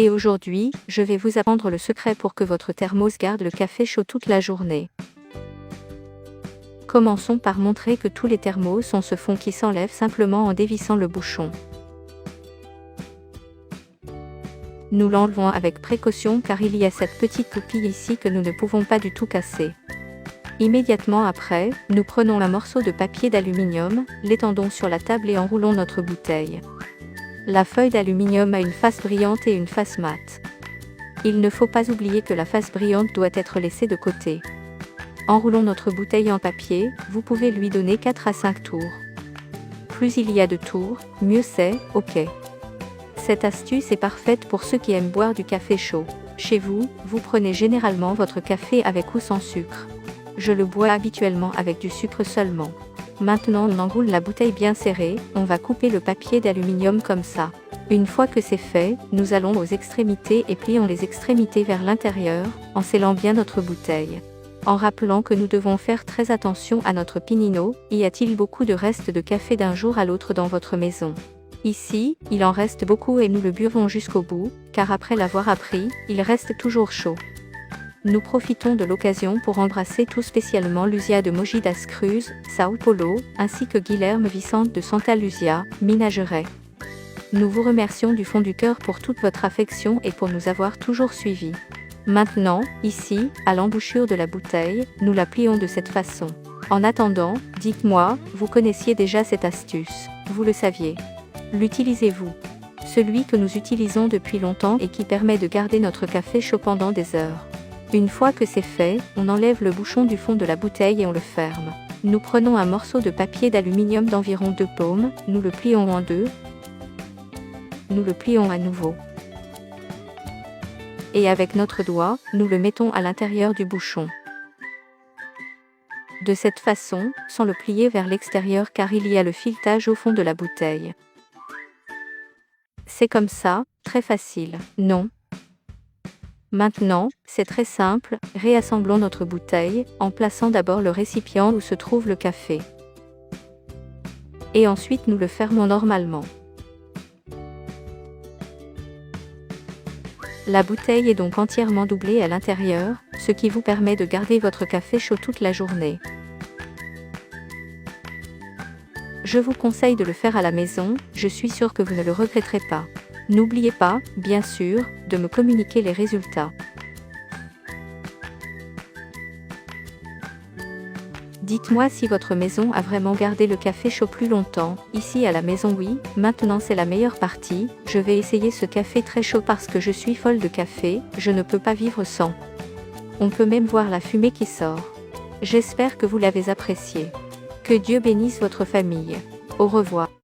Et aujourd'hui, je vais vous apprendre le secret pour que votre thermos garde le café chaud toute la journée. Commençons par montrer que tous les thermos ont ce fond qui s'enlève simplement en dévissant le bouchon. Nous l'enlevons avec précaution car il y a cette petite coupille ici que nous ne pouvons pas du tout casser. Immédiatement après, nous prenons un morceau de papier d'aluminium, l'étendons sur la table et enroulons notre bouteille. La feuille d'aluminium a une face brillante et une face mate. Il ne faut pas oublier que la face brillante doit être laissée de côté. Enroulons notre bouteille en papier, vous pouvez lui donner 4 à 5 tours. Plus il y a de tours, mieux c'est, ok. Cette astuce est parfaite pour ceux qui aiment boire du café chaud. Chez vous, vous prenez généralement votre café avec ou sans sucre. Je le bois habituellement avec du sucre seulement. Maintenant on enroule la bouteille bien serrée, on va couper le papier d'aluminium comme ça. Une fois que c'est fait, nous allons aux extrémités et plions les extrémités vers l'intérieur, en scellant bien notre bouteille. En rappelant que nous devons faire très attention à notre pinino, y a-t-il beaucoup de restes de café d'un jour à l'autre dans votre maison? Ici, il en reste beaucoup et nous le buvons jusqu'au bout, car après l'avoir appris, il reste toujours chaud. Nous profitons de l'occasion pour embrasser tout spécialement Luzia de Mogi das Cruz, Sao Paulo, ainsi que Guilherme Vicente de Santa Luzia, Minas Gerais. Nous vous remercions du fond du cœur pour toute votre affection et pour nous avoir toujours suivis. Maintenant, ici, à l'embouchure de la bouteille, nous la plions de cette façon. En attendant, dites-moi, vous connaissiez déjà cette astuce, vous le saviez. L'utilisez-vous? Celui que nous utilisons depuis longtemps et qui permet de garder notre café chaud pendant des heures. Une fois que c'est fait, on enlève le bouchon du fond de la bouteille et on le ferme. Nous prenons un morceau de papier d'aluminium d'environ 2 paumes, nous le plions en deux. Nous le plions à nouveau. Et avec notre doigt, nous le mettons à l'intérieur du bouchon. De cette façon, sans le plier vers l'extérieur car il y a le filetage au fond de la bouteille. C'est comme ça, très facile, non? Maintenant, c'est très simple, réassemblons notre bouteille, en plaçant d'abord le récipient où se trouve le café. Et ensuite nous le fermons normalement. La bouteille est donc entièrement doublée à l'intérieur, ce qui vous permet de garder votre café chaud toute la journée. Je vous conseille de le faire à la maison, je suis sûre que vous ne le regretterez pas. N'oubliez pas, bien sûr, de me communiquer les résultats. Dites-moi si votre maison a vraiment gardé le café chaud plus longtemps. Ici à la maison oui, maintenant c'est la meilleure partie, je vais essayer ce café très chaud parce que je suis folle de café, je ne peux pas vivre sans. On peut même voir la fumée qui sort. J'espère que vous l'avez apprécié. Que Dieu bénisse votre famille. Au revoir.